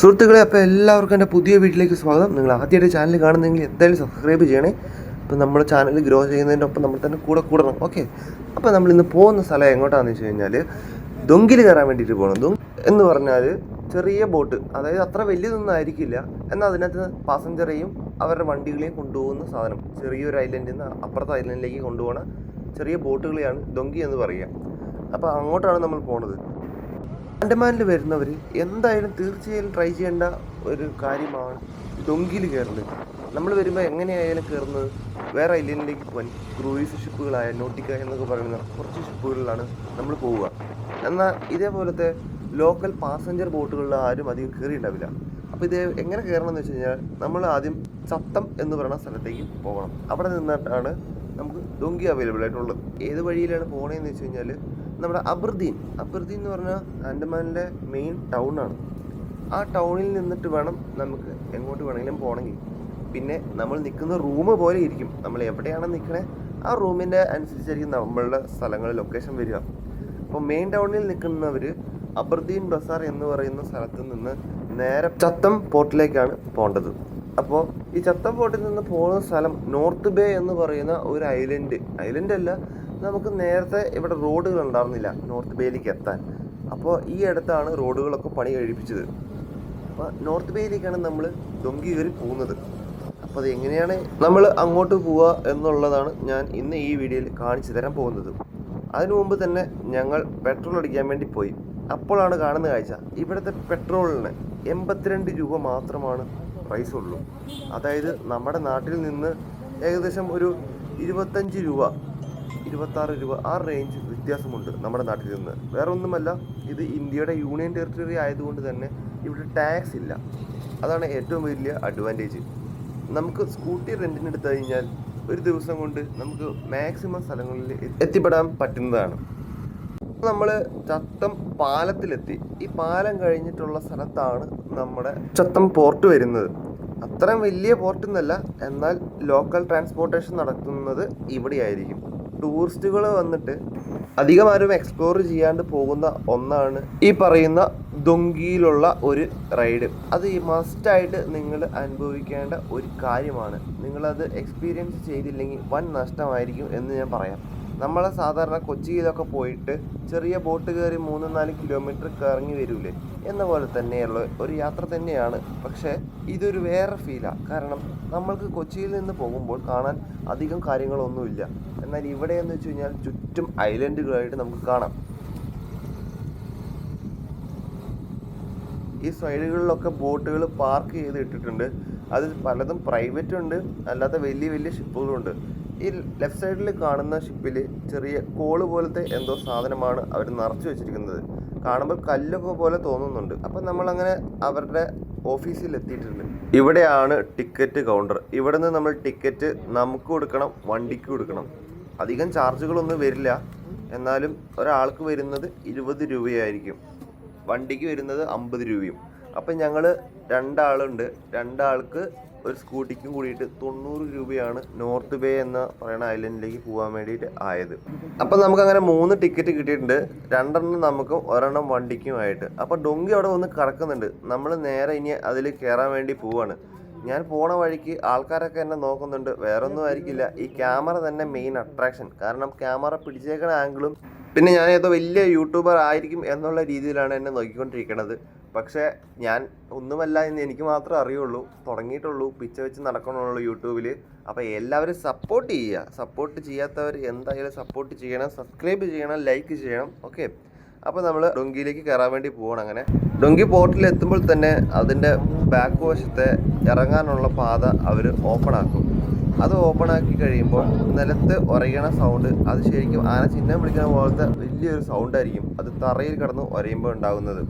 സുഹൃത്തുക്കളെ, അപ്പോൾ എല്ലാവർക്കും എൻ്റെ പുതിയ വീട്ടിലേക്ക് സ്വാഗതം. നിങ്ങൾ ആദ്യമായിട്ട് ചാനൽ കാണുന്നെങ്കിൽ എന്തായാലും സബ്സ്ക്രൈബ് ചെയ്യണേ. അപ്പോൾ നമ്മൾ ചാനൽ ഗ്രോ ചെയ്യുന്നതിൻ്റെ ഒപ്പം നമ്മൾ തന്നെ കൂടണം. ഓക്കെ, അപ്പോൾ നമ്മളിന്ന് പോകുന്ന സ്ഥലം എങ്ങോട്ടാണെന്ന് വെച്ച് കഴിഞ്ഞാൽ ദൊങ്കിൽ കയറാൻ വേണ്ടിയിട്ട് പോകണം. ദൊങ്ക് എന്ന് പറഞ്ഞാൽ ചെറിയ ബോട്ട്, അതായത് അത്ര വലിയതൊന്നും ആയിരിക്കില്ല, എന്നാൽ അതിനകത്ത് പാസഞ്ചറേയും അവരുടെ വണ്ടികളെയും കൊണ്ടുപോകുന്ന സാധനം. ചെറിയൊരു ഐലൻഡിൽ നിന്ന് അപ്പുറത്തെ ഐലൻഡിലേക്ക് കൊണ്ടുപോകുന്ന ചെറിയ ബോട്ടുകളെയാണ് ദൊങ്കി എന്ന് പറയുക. അപ്പോൾ അങ്ങോട്ടാണ് നമ്മൾ പോണത്. ആൻഡമാനിൽ വരുന്നവർ എന്തായാലും തീർച്ചയായും ട്രൈ ചെയ്യേണ്ട ഒരു കാര്യമാണ് ദൊങ്കിൽ കയറുന്നത്. നമ്മൾ വരുമ്പോൾ എങ്ങനെയായാലും കയറുന്നത് വേറെ ഐലൻഡിലേക്ക് പോകാൻ ക്രൂയിസ് ഷിപ്പുകളായ നോട്ടിക്ക എന്നൊക്കെ പറയുന്ന കുറച്ച് ഷിപ്പുകളിലാണ് നമ്മൾ പോവുക. എന്നാൽ ഇതേപോലത്തെ ലോക്കൽ പാസഞ്ചർ ബോട്ടുകളിൽ ആരും അധികം കയറിയിട്ടുണ്ടാവില്ല. അപ്പോൾ ഇത് എങ്ങനെ കയറണം എന്ന് വെച്ച് കഴിഞ്ഞാൽ നമ്മൾ ആദ്യം ചത്തം എന്ന് പറയുന്ന സ്ഥലത്തേക്ക് പോകണം. അവിടെ നിന്നിട്ടാണ് നമുക്ക് ദൊങ്കി അവൈലബിൾ ആയിട്ടുള്ളത്. ഏത് വഴിയിലാണ് പോകണതെന്ന് വെച്ച് കഴിഞ്ഞാൽ നമ്മുടെ അബർദീൻ എന്ന് പറഞ്ഞാൽ ആൻഡമാനിലെ മെയിൻ ടൗണാണ്. ആ ടൗണിൽ നിന്നിട്ട് വേണം നമുക്ക് എങ്ങോട്ട് വേണമെങ്കിലും പോകണമെങ്കിൽ. പിന്നെ നമ്മൾ നിൽക്കുന്ന റൂം പോലെ ഇരിക്കും, നമ്മൾ എവിടെയാണ് നിൽക്കണേ ആ റൂമിൻ്റെ അനുസരിച്ചായിരിക്കും നമ്മളുടെ സ്ഥലങ്ങൾ ലൊക്കേഷൻ വരിക. അപ്പോൾ മെയിൻ ടൗണിൽ നിൽക്കുന്നവർ അബർദീൻ ബസാർ എന്ന് പറയുന്ന സ്ഥലത്ത് നിന്ന് നേരെ ചത്തം പോർട്ടിലേക്കാണ് പോകേണ്ടത്. അപ്പോൾ ഈ ചത്തം പോർട്ടിൽ നിന്ന് പോകുന്ന സ്ഥലം നോർത്ത് ബേ എന്ന് പറയുന്ന ഒരു ഐലൻഡ് അല്ല. നമുക്ക് നേരത്തെ ഇവിടെ റോഡുകൾ ഉണ്ടായിരുന്നില്ല നോർത്ത് ബേയിലേക്ക് എത്താൻ. അപ്പോൾ ഈ അടുത്താണ് റോഡുകളൊക്കെ പണി കഴിപ്പിച്ചത്. അപ്പോൾ നോർത്ത് ബേയിലേക്കാണ് നമ്മൾ ദൊങ്കി കയറി പോകുന്നത്. അപ്പോൾ അത് എങ്ങനെയാണ് നമ്മൾ അങ്ങോട്ട് പോവുക എന്നുള്ളതാണ് ഞാൻ ഇന്ന് ഈ വീഡിയോയിൽ കാണിച്ചു തരാൻ പോകുന്നത്. അതിനു മുമ്പ് തന്നെ ഞങ്ങൾ പെട്രോൾ അടിക്കാൻ വേണ്ടി പോയി. അപ്പോഴാണ് കാണുന്ന കാഴ്ച, ഇവിടുത്തെ പെട്രോളിന് 82 രൂപ മാത്രമാണ് പ്രൈസ് ഉള്ളൂ. അതായത് നമ്മുടെ നാട്ടിൽ നിന്ന് ഏകദേശം ഒരു 25 രൂപ 26 രൂപ ആ റേഞ്ച് വ്യത്യാസമുണ്ട് നമ്മുടെ നാട്ടിൽ നിന്ന്. വേറെ ഒന്നുമല്ല, ഇത് ഇന്ത്യയുടെ യൂണിയൻ ടെറിട്ടറി ആയതുകൊണ്ട് തന്നെ ഇവിടെ ടാക്സ് ഇല്ല. അതാണ് ഏറ്റവും വലിയ അഡ്വാൻറ്റേജ്. നമുക്ക് സ്കൂട്ടി റെൻറ്റിന് എടുത്തു കഴിഞ്ഞാൽ ഒരു ദിവസം കൊണ്ട് നമുക്ക് മാക്സിമം സ്ഥലങ്ങളിൽ എത്തിപ്പെടാൻ പറ്റുന്നതാണ്. നമ്മൾ ചത്തം പാലത്തിലെത്തി. ഈ പാലം കഴിഞ്ഞിട്ടുള്ള സ്ഥലത്താണ് നമ്മുടെ ചത്തം പോർട്ട് വരുന്നത്. അത്രയും വലിയ പോർട്ടൊന്നുമല്ല, എന്നാൽ ലോക്കൽ ട്രാൻസ്പോർട്ടേഷൻ നടത്തുന്നത് ഇവിടെയായിരിക്കും. ടൂറിസ്റ്റുകൾ വന്നിട്ട് അധികം ആരും എക്സ്പ്ലോർ ചെയ്യാണ്ട് പോകുന്ന ഒന്നാണ് ഈ പറയുന്ന ദൊങ്കിയിലുള്ള ഒരു റൈഡ്. അത് മസ്റ്റായിട്ട് നിങ്ങൾ അനുഭവിക്കേണ്ട ഒരു കാര്യമാണ്. നിങ്ങളത് എക്സ്പീരിയൻസ് ചെയ്തില്ലെങ്കിൽ വൻ നഷ്ടമായിരിക്കും എന്ന് ഞാൻ പറയാം. നമ്മൾ സാധാരണ കൊച്ചിയിലൊക്കെ പോയിട്ട് ചെറിയ ബോട്ട് കയറി 3-4 കിലോമീറ്റർ കറങ്ങി വരൂലേ എന്ന പോലെ തന്നെയുള്ള ഒരു യാത്ര തന്നെയാണ്. പക്ഷേ ഇതൊരു വേറെ ഫീലാണ്. കാരണം നമ്മൾക്ക് കൊച്ചിയിൽ നിന്ന് പോകുമ്പോൾ കാണാൻ അധികം കാര്യങ്ങളൊന്നുമില്ല. എന്നാൽ ഇവിടെ എന്ന് വെച്ച് കഴിഞ്ഞാൽ ചുറ്റും ഐലൻഡുകളായിട്ട് നമുക്ക് കാണാം. ഈ സൈഡുകളിലൊക്കെ ബോട്ടുകൾ പാർക്ക് ചെയ്ത് ഇട്ടിട്ടുണ്ട്. അത് പലതും പ്രൈവറ്റും ഉണ്ട്, അല്ലാത്ത വലിയ ഷിപ്പുകളുണ്ട്. ഈ ലെഫ്റ്റ് സൈഡിൽ കാണുന്ന ഷിപ്പിൽ ചെറിയ കോള് പോലത്തെ എന്തോ സാധനമാണ് അവർ നിറച്ചു വെച്ചിരിക്കുന്നത്. കാണുമ്പോൾ കല്ലൊക്കെ പോലെ തോന്നുന്നുണ്ട്. അപ്പം നമ്മളങ്ങനെ അവരുടെ ഓഫീസിൽ എത്തിയിട്ടുണ്ട്. ഇവിടെയാണ് ടിക്കറ്റ് കൗണ്ടർ. ഇവിടെ നിന്ന് നമ്മൾ ടിക്കറ്റ് നമുക്ക് കൊടുക്കണം, വണ്ടിക്ക് കൊടുക്കണം. അധികം ചാർജുകളൊന്നും വരില്ല. എന്നാലും ഒരാൾക്ക് വരുന്നത് 20 രൂപയായിരിക്കും, വണ്ടിക്ക് വരുന്നത് 50 രൂപയും. അപ്പം ഞങ്ങൾ 2 ആളുണ്ട്. 2 ആൾക്ക് ഒരു സ്കൂട്ടിക്കും കൂടിയിട്ട് 90 രൂപയാണ് നോർത്ത് ബേ എന്ന പറയുന്ന ഐലൻഡിലേക്ക് പോകാൻ വേണ്ടിയിട്ട് ആയത്. അപ്പം നമുക്കങ്ങനെ 3 ടിക്കറ്റ് കിട്ടിയിട്ടുണ്ട്. 2 നമുക്കും 1 വണ്ടിക്കുമായിട്ട്. അപ്പം ഡൊങ്കി അവിടെ വന്ന് കിടക്കുന്നുണ്ട്. നമ്മൾ നേരെ ഇനി അതിൽ കയറാൻ വേണ്ടി പോവാണ്. ഞാൻ പോണ വഴിക്ക് ആൾക്കാരൊക്കെ എന്നെ നോക്കുന്നുണ്ട്. വേറൊന്നും ആയിരിക്കില്ല, ഈ ക്യാമറ തന്നെ മെയിൻ അട്രാക്ഷൻ. കാരണം ക്യാമറ പിടിച്ചേക്കണ ആംഗിളും പിന്നെ ഞാൻ ഏതോ വലിയ യൂട്യൂബർ ആയിരിക്കും എന്നുള്ള രീതിയിലാണ് എന്നെ നോക്കിക്കൊണ്ടിരിക്കുന്നത്. പക്ഷേ ഞാൻ ഒന്നുമല്ല എന്ന് എനിക്ക് മാത്രമേ അറിയുള്ളൂ. തുടങ്ങിയിട്ടുള്ളൂ, പിച്ച വെച്ച് നടക്കണുള്ളൂ യൂട്യൂബിൽ. അപ്പോൾ എല്ലാവരും സപ്പോർട്ട് ചെയ്യുക. സപ്പോർട്ട് ചെയ്യാത്തവർ എന്തായാലും സപ്പോർട്ട് ചെയ്യണം, സബ്സ്ക്രൈബ് ചെയ്യണം, ലൈക്ക് ചെയ്യണം. ഓക്കെ, അപ്പോൾ നമ്മൾ ഡൊങ്കിയിലേക്ക് കയറാൻ വേണ്ടി പോകണം. അങ്ങനെ ഡൊങ്കി പോർട്ടിൽ എത്തുമ്പോൾ തന്നെ അതിൻ്റെ ബാക്ക് വശത്തെ ഇറങ്ങാനുള്ള പാത അവർ ഓപ്പൺ ആക്കി കഴിയുമ്പോൾ നിലത്ത് ഉരയണ സൗണ്ട്, അത് ശരിക്കും ആന ചിഹ്നം വിളിക്കുന്ന പോലത്തെ വലിയൊരു സൗണ്ടായിരിക്കും. അത് തറയിൽ കിടന്ന് ഉരയുമ്പോൾ ഉണ്ടാകുന്നത്.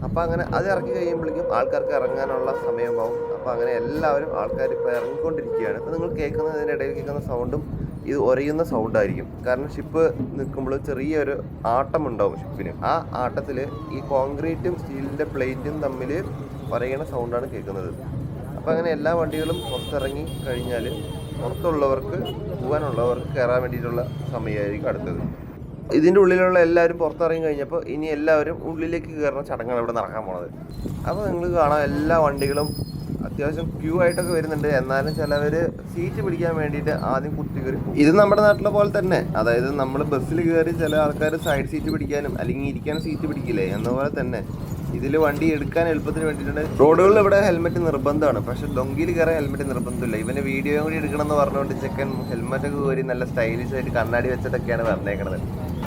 അപ്പോൾ അങ്ങനെ അത് ഇറക്കി കഴിയുമ്പോഴേക്കും ആൾക്കാർക്ക് ഇറങ്ങാനുള്ള സമയമാവും. അപ്പോൾ അങ്ങനെ എല്ലാവരും ആൾക്കാർ ഇപ്പോൾ ഇറങ്ങിക്കൊണ്ടിരിക്കുകയാണ്. അപ്പോൾ നിങ്ങൾ കേൾക്കുന്നതിൻ്റെ ഇടയിൽ കേൾക്കുന്ന സൗണ്ടും ഇത് ഉരയുന്ന സൗണ്ടായിരിക്കും. കാരണം ഷിപ്പ് നിൽക്കുമ്പോൾ ചെറിയൊരു ആട്ടം ഉണ്ടാവും ഷിപ്പിന്. ആ ആട്ടത്തിൽ ഈ കോൺക്രീറ്റും സ്റ്റീലിൻ്റെ പ്ലേറ്റും തമ്മിൽ ഉരയണ സൗണ്ടാണ് കേൾക്കുന്നത്. അപ്പോൾ അങ്ങനെ എല്ലാ വണ്ടികളും പുറത്തിറങ്ങി കഴിഞ്ഞാൽ പുറത്തുള്ളവർക്ക് പോകാനുള്ളവർക്ക് കയറാൻ വേണ്ടിയിട്ടുള്ള സമയമായിരിക്കും അടുത്തത്. ഇതിൻ്റെ ഉള്ളിലുള്ള എല്ലാവരും പുറത്തിറങ്ങി കഴിഞ്ഞപ്പോൾ ഇനി എല്ലാവരും ഉള്ളിലേക്ക് കയറുന്ന ചടങ്ങാണ് ഇവിടെ നടക്കാൻ പോണത്. അപ്പോൾ നിങ്ങൾ കാണാം എല്ലാ വണ്ടികളും അത്യാവശ്യം ക്യൂ ആയിട്ടൊക്കെ വരുന്നുണ്ട്. എന്നാലും ചിലവർ സീറ്റ് പിടിക്കാൻ വേണ്ടിയിട്ട് ആദ്യം കുത്തി കയറി. ഇത് നമ്മുടെ നാട്ടിലെ പോലെ തന്നെ, അതായത് നമ്മൾ ബസ്സിൽ കയറി ചില ആൾക്കാർ സൈഡ് സീറ്റ് പിടിക്കാനും അല്ലെങ്കിൽ ഇരിക്കാൻ സീറ്റ് പിടിക്കില്ലേ എന്ന പോലെ തന്നെ ഇതിൽ വണ്ടി എടുക്കാൻ എളുപ്പത്തിന് വേണ്ടിയിട്ടുണ്ട്. റോഡുകളിൽ ഇവിടെ ഹെൽമെറ്റ് നിർബന്ധമാണ്, പക്ഷെ ഡൊങ്കിയിൽ കയറാൻ ഹെൽമെറ്റ് നിർബന്ധമില്ല. ഇവന് വീഡിയോ കൂടി എടുക്കണം എന്ന് പറഞ്ഞുകൊണ്ട് ചെക്കൻ ഹെൽമെറ്റൊക്കെ കയറി നല്ല സ്റ്റൈലിഷ് ആയിട്ട് കണ്ണാടി വെച്ചിട്ടൊക്കെയാണ് പറഞ്ഞേക്കണത്.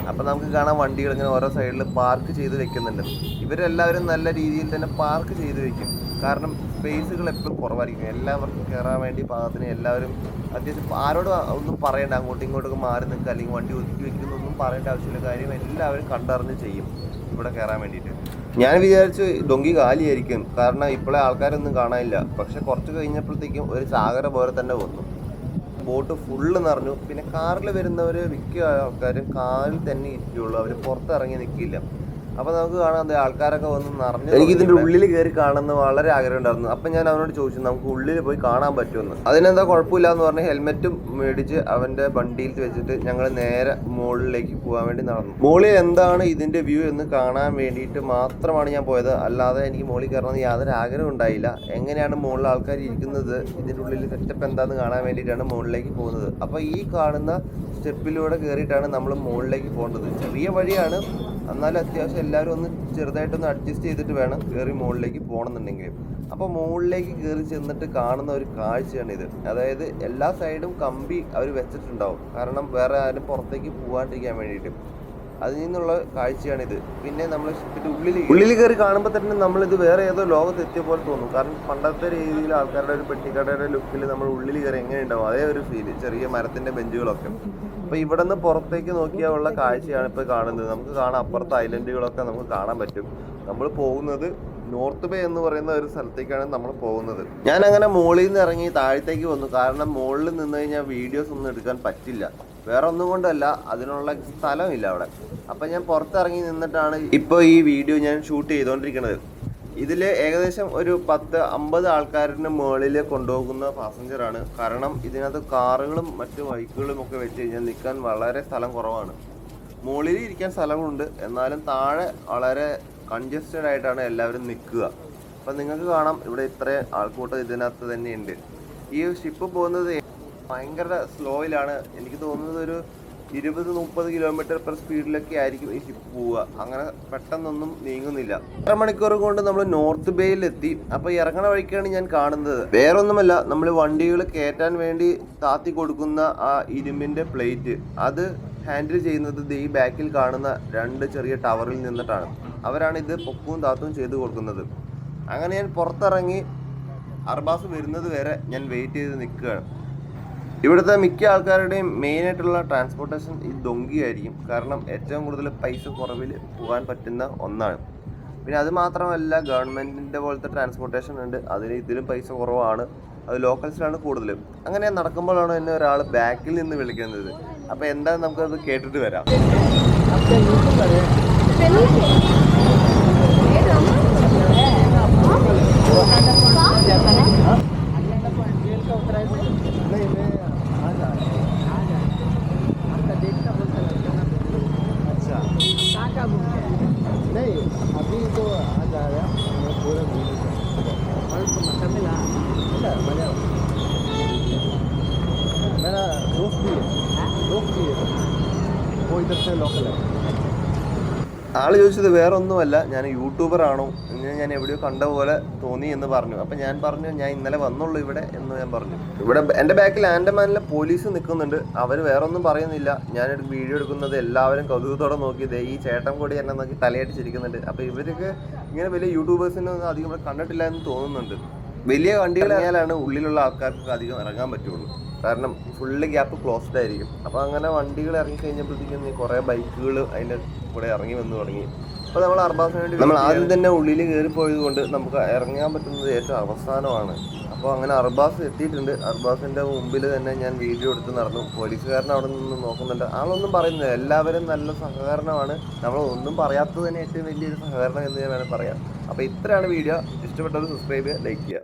അപ്പം നമുക്ക് കാണാം വണ്ടികൾ ഇങ്ങനെ ഓരോ സൈഡിൽ പാർക്ക് ചെയ്ത് വെക്കുന്നുണ്ട്. ഇവരെല്ലാവരും നല്ല രീതിയിൽ തന്നെ പാർക്ക് ചെയ്ത് വെക്കും, കാരണം സ്പേസുകൾ എപ്പോഴും കുറവായിരിക്കും. എല്ലാവർക്കും കയറാൻ വേണ്ടി പാകത്തിന് എല്ലാവരും അത്യാവശ്യം ആരോട് ഒന്നും പറയേണ്ട, അങ്ങോട്ടും ഇങ്ങോട്ടൊക്കെ മാറി നിൽക്കുക അല്ലെങ്കിൽ വണ്ടി ഒതുക്കി വെക്കുന്നൊന്നും പറയേണ്ട ആവശ്യമില്ല. കാര്യം എല്ലാവരും കണ്ടറിഞ്ഞ് ചെയ്യും ഇവിടെ കയറാൻ വേണ്ടിയിട്ട്. ഞാൻ വിചാരിച്ചു ഡൊങ്കി കാലിയായിരിക്കും, കാരണം ഇപ്പോഴേ ആൾക്കാരൊന്നും കാണാനില്ല. പക്ഷെ കുറച്ച് കഴിഞ്ഞപ്പോഴത്തേക്കും ഒരു ചാകര പോലെ തന്നെ വന്നു. ബോട്ട് ഫുള്ള് നിറഞ്ഞു. പിന്നെ കാറിൽ വരുന്നവർ മിക്ക ആൾക്കാരും കാറിൽ തന്നെ ഇരിക്കുകയുള്ളൂ, അവർ പുറത്തിറങ്ങി നിൽക്കില്ല. അപ്പോൾ നമുക്ക് കാണാം ആൾക്കാരൊക്കെ വന്ന് നിറഞ്ഞു. എനിക്ക് ഇതിൻ്റെ ഉള്ളിൽ കയറി കാണുന്ന വളരെ ആഗ്രഹം ഉണ്ടായിരുന്നു. അപ്പം ഞാൻ അവനോട് ചോദിച്ചു നമുക്ക് ഉള്ളിൽ പോയി കാണാൻ പറ്റുമെന്ന്. അതിനെന്താ കുഴപ്പമില്ല എന്ന് പറഞ്ഞ് ഹെൽമെറ്റും മേടിച്ച് അവൻ്റെ വണ്ടിയിൽ വെച്ചിട്ട് ഞങ്ങൾ നേരെ മുകളിലേക്ക് പോകാൻ വേണ്ടി നടന്നു. മുകളിൽ എന്താണ് ഇതിൻ്റെ വ്യൂ എന്ന് കാണാൻ വേണ്ടിയിട്ട് മാത്രമാണ് ഞാൻ പോയത്, അല്ലാതെ എനിക്ക് മുകളിൽ കയറണമെന്ന് യാതൊരു ആഗ്രഹം ഉണ്ടായില്ല. എങ്ങനെയാണ് മുകളിൽ ആൾക്കാർ ഇരിക്കുന്നത്, ഇതിൻ്റെ ഉള്ളിൽ സെറ്റപ്പ് എന്താണെന്ന് കാണാൻ വേണ്ടിയിട്ടാണ് മുകളിലേക്ക് പോകുന്നത്. അപ്പോൾ ഈ കാണുന്ന സ്റ്റെപ്പിലൂടെ കയറിയിട്ടാണ് നമ്മൾ മുകളിലേക്ക് പോകേണ്ടത്. ചെറിയ വഴിയാണ്, എന്നാലും അത്യാവശ്യം എല്ലാവരും ഒന്ന് ചെറുതായിട്ടൊന്ന് അഡ്ജസ്റ്റ് ചെയ്തിട്ട് വേണം കയറി മുകളിലേക്ക് പോകണമെന്നുണ്ടെങ്കിൽ. അപ്പോൾ മുകളിലേക്ക് കയറി ചെന്നിട്ട് കാണുന്ന ഒരു കാഴ്ചയാണിത്. അതായത് എല്ലാ സൈഡും കമ്പി അവർ വെച്ചിട്ടുണ്ടാവും, കാരണം വേറെ ആരും പുറത്തേക്ക് പോകാണ്ടിരിക്കാൻ വേണ്ടിയിട്ട്. അതിൽ നിന്നുള്ള കാഴ്ചയാണിത്. പിന്നെ നമ്മൾ ഷിപ്പിൻ്റെ ഉള്ളിൽ കയറി കാണുമ്പോൾ തന്നെ നമ്മളിത് വേറെ ഏതോ ലോകത്ത് എത്തിയ പോലെ തോന്നും. കാരണം പണ്ടത്തെ രീതിയിൽ ആൾക്കാരുടെ ഒരു പെട്ടിക്കടയുടെ ലുക്കിൽ നമ്മൾ ഉള്ളിൽ കയറി എങ്ങനെ ഉണ്ടാവും അതേ ഒരു ഫീല്, ചെറിയ മരത്തിൻ്റെ ബെഞ്ചുകളൊക്കെ. അപ്പോൾ ഇവിടെ നിന്ന് പുറത്തേക്ക് നോക്കിയാൽ ഉള്ള കാഴ്ചയാണ് ഇപ്പോൾ കാണുന്നത്. നമുക്ക് കാണാം അപ്പുറത്തെ ഐലൻഡുകളൊക്കെ നമുക്ക് കാണാൻ പറ്റും. നമ്മൾ പോകുന്നത് നോർത്ത് ബേ എന്ന് പറയുന്ന ഒരു സ്ഥലത്തേക്കാണ് നമ്മൾ പോകുന്നത്. ഞാൻ അങ്ങനെ മുകളിൽ നിന്ന് ഇറങ്ങി താഴത്തേക്ക് വന്നു, കാരണം മുകളിൽ നിന്ന് കഴിഞ്ഞാൽ വീഡിയോസ് ഒന്നും എടുക്കാൻ പറ്റില്ല. വേറെ ഒന്നും കൊണ്ടല്ല, അതിനുള്ള സ്ഥലമില്ല അവിടെ. അപ്പം ഞാൻ പുറത്തിറങ്ങി നിന്നിട്ടാണ് ഇപ്പോൾ ഈ വീഡിയോ ഞാൻ ഷൂട്ട് ചെയ്തുകൊണ്ടിരിക്കുന്നത്. ഇതിൽ ഏകദേശം ഒരു 10-50 ആൾക്കാരുടെ മുകളിൽ കൊണ്ടുപോകുന്ന പാസഞ്ചറാണ്. കാരണം ഇതിനകത്ത് കാറുകളും മറ്റു ബൈക്കുകളും ഒക്കെ വെച്ച് കഴിഞ്ഞാൽ നിൽക്കാൻ വളരെ സ്ഥലം കുറവാണ്. മുകളിൽ ഇരിക്കാൻ സ്ഥലങ്ങളുണ്ട്, എന്നാലും താഴെ വളരെ കൺജസ്റ്റഡ് ആയിട്ടാണ് എല്ലാവരും നിൽക്കുക. അപ്പം നിങ്ങൾക്ക് കാണാം ഇവിടെ ഇത്രയും ആൾക്കൂട്ടം ഇതിനകത്ത് തന്നെയുണ്ട്. ഈ ഷിപ്പ് പോകുന്നത് ഭയങ്കര സ്ലോയിലാണ്. എനിക്ക് തോന്നുന്നത് ഒരു 20-30 km/h സ്പീഡിലൊക്കെ ആയിരിക്കും ഈ ഷിപ്പ് പോവുക. അങ്ങനെ പെട്ടെന്നൊന്നും നീങ്ങുന്നില്ല. 1.5 മണിക്കൂർ കൊണ്ട് നമ്മൾ നോർത്ത് ബേയിലെത്തി. അപ്പോൾ ഇറങ്ങണ വഴിക്കാണ് ഞാൻ കാണുന്നത്. വേറൊന്നുമല്ല, നമ്മൾ വണ്ടികൾ കയറ്റാൻ വേണ്ടി താത്തി കൊടുക്കുന്ന ആ ഇരുമ്പിൻ്റെ പ്ലേറ്റ് അത് ഹാൻഡിൽ ചെയ്യുന്നത് ഈ ബാക്കിൽ കാണുന്ന 2 ചെറിയ ടവറിൽ നിന്നിട്ടാണ്. അവരാണ് ഇത് പൊക്കവും താത്തവും ചെയ്ത് കൊടുക്കുന്നത്. അങ്ങനെ ഞാൻ പുറത്തിറങ്ങി അർബാസ് വരുന്നത് വരെ ഞാൻ വെയിറ്റ് ചെയ്ത് നിൽക്കുകയാണ്. ഇവിടുത്തെ മിക്ക ആൾക്കാരുടെയും മെയിനായിട്ടുള്ള ട്രാൻസ്പോർട്ടേഷൻ ഈ ഡൊങ്കി ആയിരിക്കും, കാരണം ഏറ്റവും കൂടുതൽ പൈസ കുറവിൽ പോകാൻ പറ്റുന്ന ഒന്നാണ്. പിന്നെ അത് മാത്രമല്ല, ഗവൺമെൻറ്റിൻ്റെ പോലത്തെ ട്രാൻസ്പോർട്ടേഷൻ ഉണ്ട്, അതിന് ഇതിലും പൈസ കുറവാണ്. അത് ലോക്കൽസിലാണ് കൂടുതൽ. അങ്ങനെ നടക്കുമ്പോഴാണ് എന്നെ ഒരാൾ ബാക്കിൽ നിന്ന് വിളിക്കുന്നത്. അപ്പോൾ എന്താണെന്ന് നമുക്കത് കേട്ടിട്ട് വരാം. नहीं अभी तो आ जा रहा है मैं पूरा मेरा दोस्त भी है वो इधर से लोकल है. ആള് ചോദിച്ചത് വേറെ ഒന്നുമല്ല, ഞാൻ യൂട്യൂബറാണോ ഇങ്ങനെ ഞാൻ എവിടെയോ കണ്ട പോലെ തോന്നി എന്ന് പറഞ്ഞു. അപ്പം ഞാൻ പറഞ്ഞു ഞാൻ ഇന്നലെ വന്നുള്ളൂ ഇവിടെ എന്ന് ഞാൻ പറഞ്ഞു. ഇവിടെ എൻ്റെ ബാക്കിൽ ആൻഡമാനിലെ പോലീസ് നിൽക്കുന്നുണ്ട്. അവർ വേറെ ഒന്നും പറയുന്നില്ല. ഞാനൊരു വീഡിയോ എടുക്കുന്നത് എല്ലാവരും കൗതുകത്തോടെ നോക്കിയത് ഈ ചേട്ടൻ കൂടി എന്നെ നോക്കി തലയായിട്ട് ചിരിക്കുന്നുണ്ട്. അപ്പോൾ ഇവരൊക്കെ ഇങ്ങനെ വലിയ യൂട്യൂബേഴ്സിനൊന്നും അധികം ഇവിടെ കണ്ടിട്ടില്ല എന്ന് തോന്നുന്നുണ്ട്. വലിയ വണ്ടികൾ ഇറങ്ങിയാലാണ് ഉള്ളിലുള്ള ആൾക്കാർക്ക് അധികം ഇറങ്ങാൻ പറ്റുള്ളൂ, കാരണം ഫുള്ള് ഗ്യാപ്പ് ക്ലോസ്ഡ് ആയിരിക്കും. അപ്പോൾ അങ്ങനെ വണ്ടികൾ ഇറങ്ങി കഴിഞ്ഞപ്പോഴത്തേക്കും കുറേ ബൈക്കുകൾ അതിൻ്റെ കൂടെ ഇറങ്ങി വന്നു തുടങ്ങി. അപ്പോൾ നമ്മൾ അർബാസിന് വേണ്ടി നമ്മൾ ആദ്യം തന്നെ ഉള്ളിൽ കയറിപ്പോയത് കൊണ്ട് നമുക്ക് ഇറങ്ങാൻ പറ്റുന്നത് ഏറ്റവും അവസാനമാണ്. അപ്പോൾ അങ്ങനെ അർബാസ് എത്തിയിട്ടുണ്ട്. അർബാസിൻ്റെ മുമ്പിൽ തന്നെ ഞാൻ വീഡിയോ എടുത്ത് നടന്നു. പോലീസുകാരൻ അവിടെ നിന്ന് നോക്കുന്നുണ്ട്. ആളൊന്നും പറയുന്നില്ല, എല്ലാവരും നല്ല സഹകരണമാണ്. നമ്മൾ ഒന്നും പറയാത്തത് തന്നെ ഏറ്റവും വലിയൊരു സഹകരണം എന്ന് ഞാൻ വേണമെങ്കിൽ പറയാം. അപ്പോൾ ഇത്രയാണ് വീഡിയോ. ഇഷ്ടപ്പെട്ടവർ സബ്സ്ക്രൈബ് ചെയ്യുക, ലൈക്ക് ചെയ്യുക.